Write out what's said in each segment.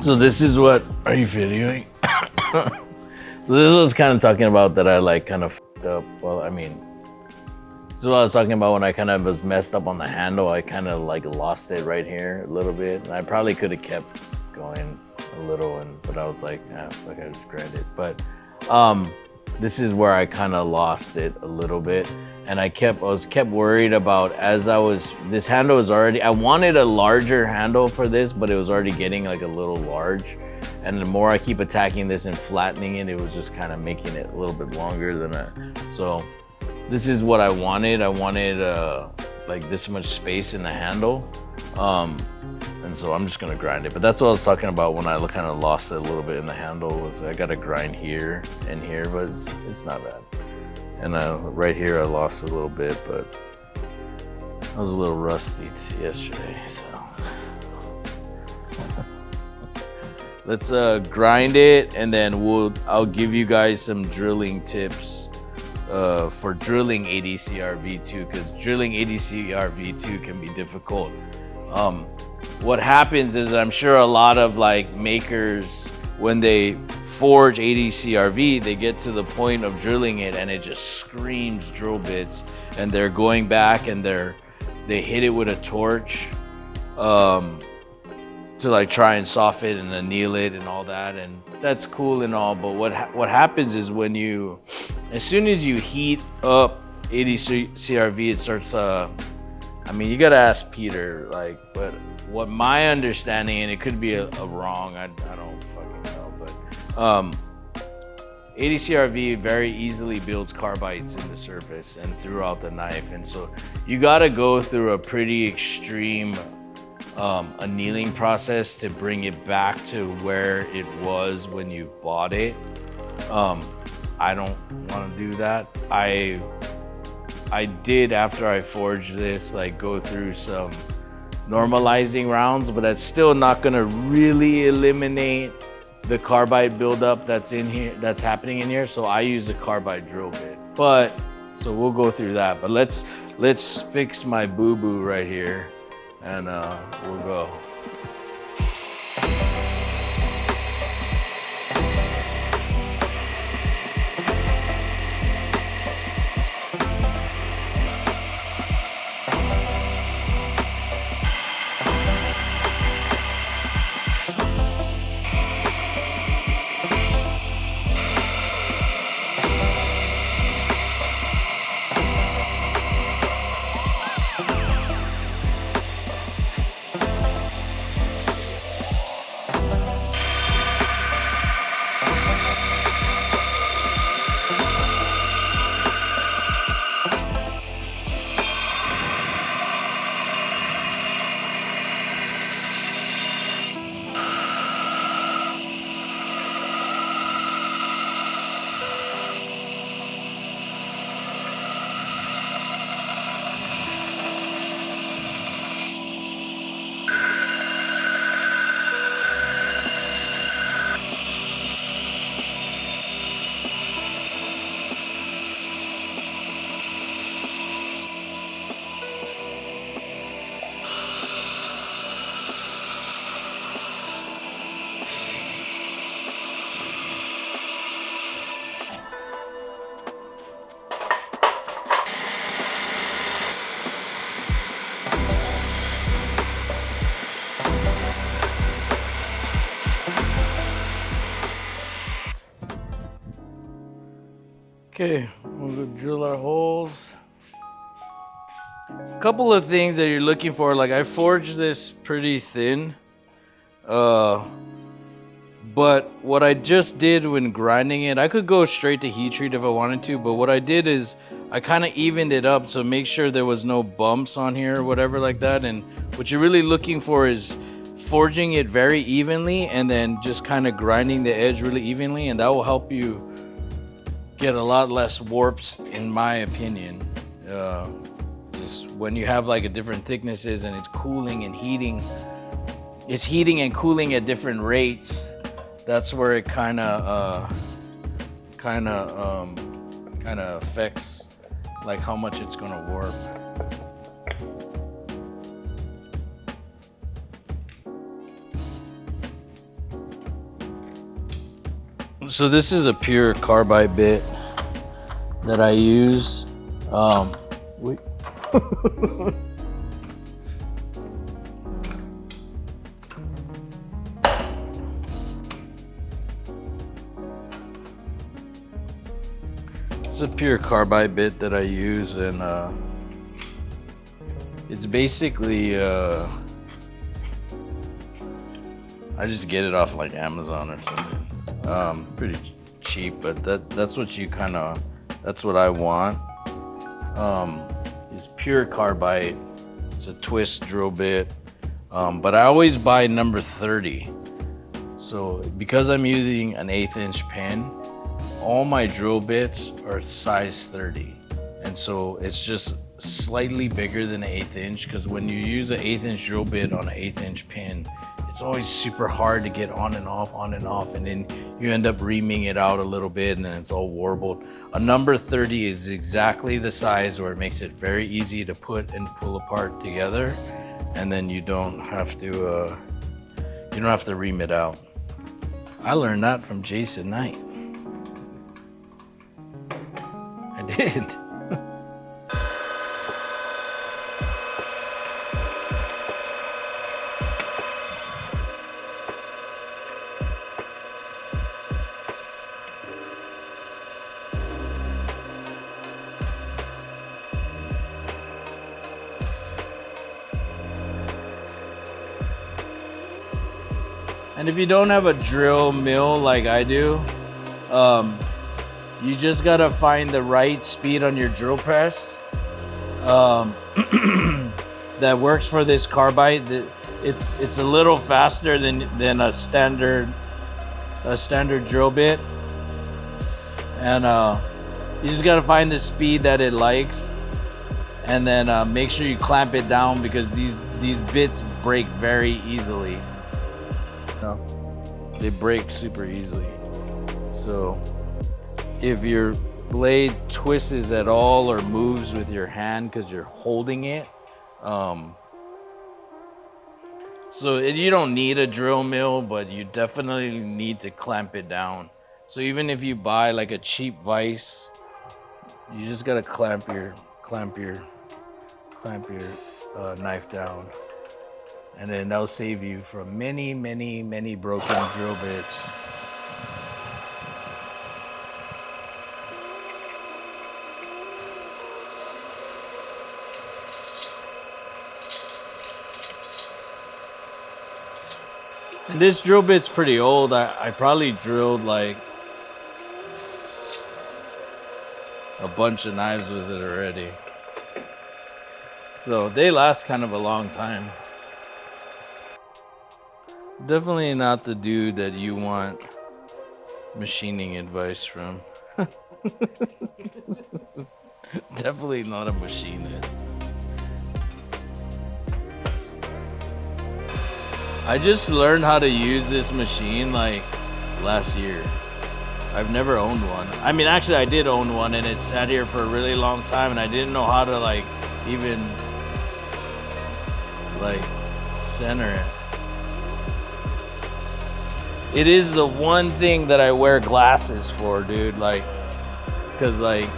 So this is what, are you videoing? So this was kind of talking about that I like kind of fucked up. Well, I mean, this is what I was talking about when I kind of was messed up on the handle. I kind of like lost it right here a little bit. And I probably could have kept going a little, but I was like, ah, fuck, I just grind it. But this is where I kind of lost it a little bit. And I was worried about this handle was already, I wanted a larger handle for this, but it was already getting like a little large. And the more I keep attacking this and flattening it, it was just kind of making it a little bit longer than so this is what I wanted. I wanted like this much space in the handle. And so I'm just gonna grind it. But that's what I was talking about when I kind of lost it a little bit in the handle, was I gotta grind here and here, but it's not bad. And right here I lost a little bit, but I was a little rusty yesterday, so. Let's grind it, and then I'll give you guys some drilling tips for drilling ADCR V2, because drilling ADCR V2 can be difficult. What happens is, I'm sure a lot of like makers, when they forge ADCRV, they get to the point of drilling it and it just screams drill bits, and they're going back and they hit it with a torch to like try and soften it and anneal it and all that, and that's cool and all, but what happens is as soon as you heat up ADCRV, it starts I mean, you gotta ask Peter, like, but what my understanding, and it could be a wrong, I don't fucking know, but ADCRV very easily builds carbides in the surface and throughout the knife, and so you gotta go through a pretty extreme annealing process to bring it back to where it was when you bought it. I don't want to do that. I did, after I forged this, like go through some normalizing rounds, but that's still not gonna really eliminate the carbide buildup that's in here, that's happening in here. So I use a carbide drill bit, so we'll go through that. But let's fix my boo-boo right here, and we'll go. Okay, we'll go drill our holes. A couple of things that you're looking for, like I forged this pretty thin, but what I just did when grinding it, I could go straight to heat treat if I wanted to, but what I did is I kind of evened it up to make sure there was no bumps on here or whatever like that. And what you're really looking for is forging it very evenly and then just kind of grinding the edge really evenly, and that will help you get a lot less warps, in my opinion. Just when you have like a different thicknesses and it's cooling and heating, it's heating and cooling at different rates, that's where it kind of affects like how much it's gonna warp. So this is a pure carbide bit that I use. Wait. It's a pure carbide bit that I use, and it's basically I just get it off like Amazon or something. Pretty cheap, but that's what you that's what I want. It's pure carbide. It's a twist drill bit, but I always buy number 30. So because I'm using an 1/8 inch pin, all my drill bits are size 30, and so it's just slightly bigger than an 1/8 inch, because when you use an 1/8 inch drill bit on an 1/8 inch pin, it's always super hard to get on and off, and then you end up reaming it out a little bit and then it's all warbled. A number 30 is exactly the size where it makes it very easy to put and pull apart together, and then you don't have to ream it out. I learned that from Jason Knight. I did. And if you don't have a drill mill like I do, you just gotta find the right speed on your drill press that works for this carbide. It's a little faster than a standard drill bit, and you just gotta find the speed that it likes, and then make sure you clamp it down, because these bits break very easily. They break super easily. So if your blade twists at all or moves with your hand because you're holding it, so you don't need a drill mill, but you definitely need to clamp it down. So even if you buy like a cheap vise, you just gotta clamp your knife down, and then that'll save you from many broken drill bits. And this drill bit's pretty old. I probably drilled like a bunch of knives with it already. So they last kind of a long time. Definitely not the dude that you want machining advice from. Definitely not a machinist. I just learned how to use this machine like last year. I've never owned one. I mean, actually I did own one, and it sat here for a really long time, and I didn't know how to like even like center it. It is the one thing that I wear glasses for, dude. Like, cause like,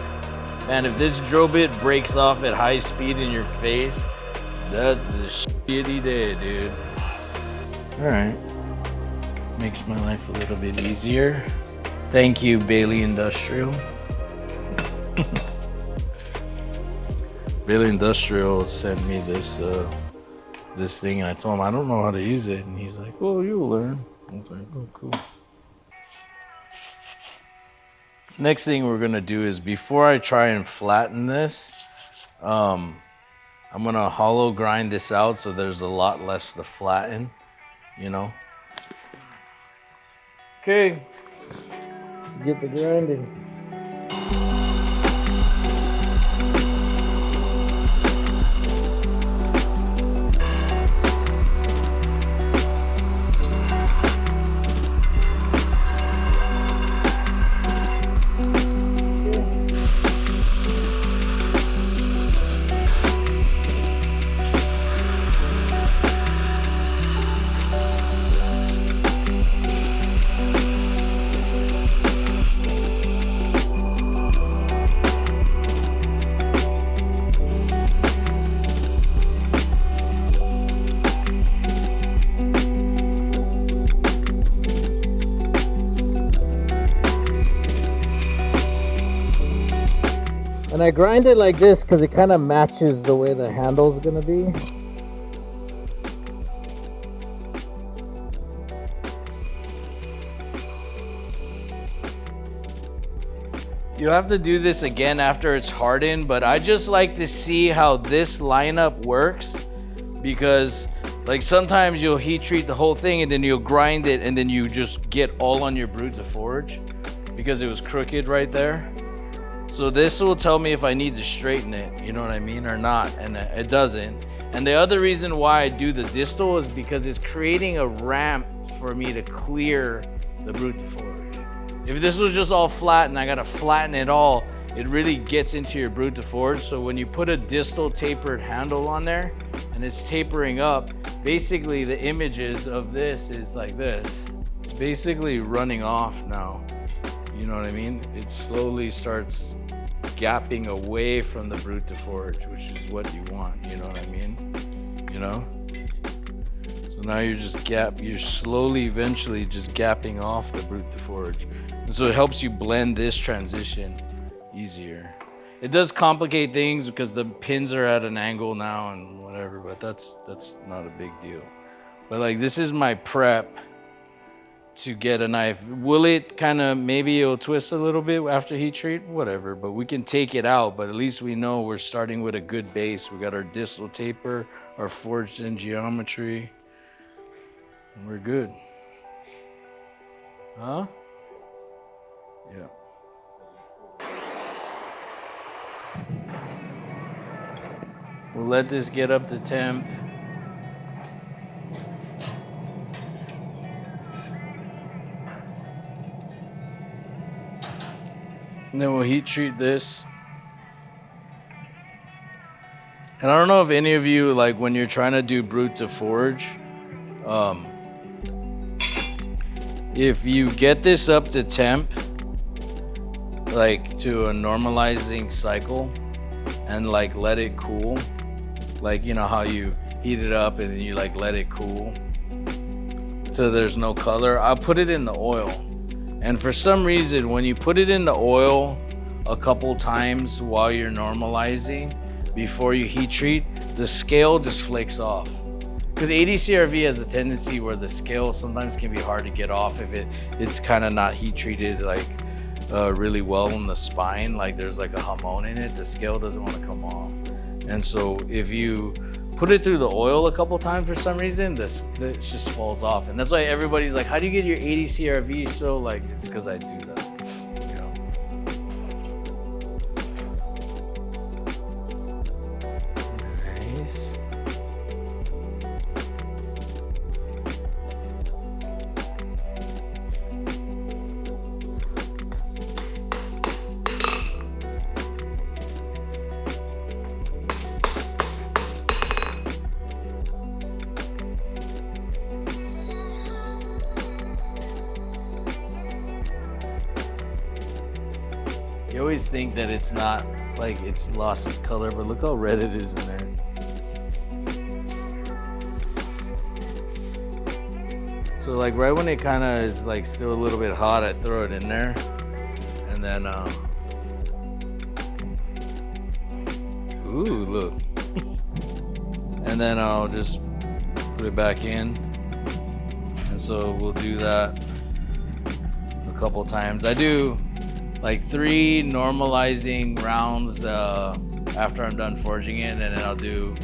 man, if this drill bit breaks off at high speed in your face, that's a shitty day, dude. All right, makes my life a little bit easier. Thank you, Bailey Industrial. Bailey Industrial sent me this thing, and I told him I don't know how to use it, and he's like, "Oh, you'll learn." I was like, "Oh, cool." Next thing we're gonna do is, before I try and flatten this, I'm gonna hollow grind this out so there's a lot less to flatten, you know. Okay, let's get the grinding. And I grind it like this because it kind of matches the way the handle's gonna be. You have to do this again after it's hardened, but I just like to see how this lineup works, because like sometimes you'll heat treat the whole thing and then you'll grind it and then you just get all on your brute to forge because it was crooked right there. So this will tell me if I need to straighten it, you know what I mean, or not, and it doesn't. And the other reason why I do the distal is because it's creating a ramp for me to clear the brute to forge. If this was just all flat and I gotta flatten it all, it really gets into your brute to forge. So when you put a distal tapered handle on there and it's tapering up, basically the images of this is like this. It's basically running off now. You know what I mean? It slowly starts gapping away from the brute to forge, which is what you want. You know what I mean? You know? So now you're slowly, eventually just gapping off the brute to forge. And so it helps you blend this transition easier. It does complicate things because the pins are at an angle now and whatever, but that's not a big deal. But like, this is my prep to get a knife. Will it kind of, maybe it'll twist a little bit after heat treat, whatever, but we can take it out, but at least we know we're starting with a good base. We got our distal taper, our forged in geometry, and we're good. Huh? Yeah. We'll let this get up to temp. And then we'll heat treat this. And I don't know if any of you, like when you're trying to do brute to forge, if you get this up to temp, like to a normalizing cycle, and like let it cool, like you know how you heat it up and then you like let it cool so there's no color. I'll put it in the oil, and for some reason when you put it in the oil a couple times while you're normalizing before you heat treat, the scale just flakes off. Because ADCRV has a tendency where the scale sometimes can be hard to get off if it's kind of not heat treated like really well in the spine, like there's like a hamon in it, the scale doesn't want to come off. And so if you put it through the oil a couple times for some reason, this just falls off. And that's why everybody's like, how do you get your ADCRV so like, it's because I do that. Nice. You always think that it's not, like it's lost its color, but look how red it is in there. So like right when it kind of is like still a little bit hot, I throw it in there, and then ooh, look. And then I'll just put it back in. And so we'll do that a couple times. I do like 3 normalizing rounds after I'm done forging it, and then I'll do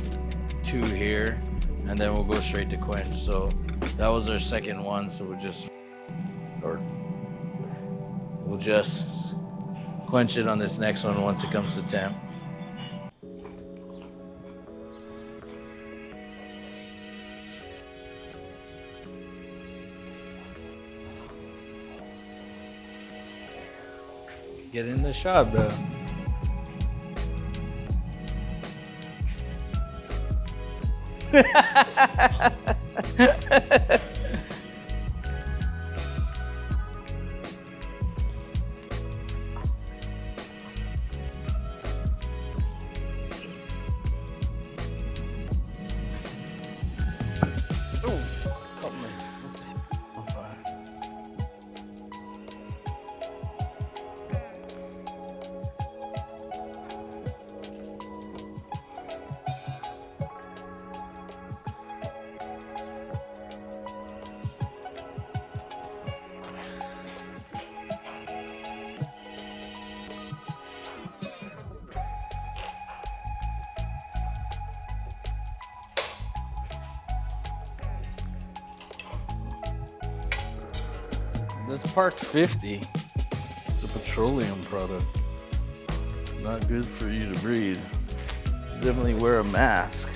2 here, and then we'll go straight to quench. So that was our second one, so we'll just quench it on this next one once it comes to temp. Get in the shot, bro. That's Park 50. It's a petroleum product. Not good for you to breathe. Definitely wear a mask.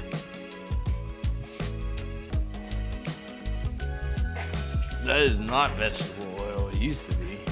That is not vegetable oil. It used to be.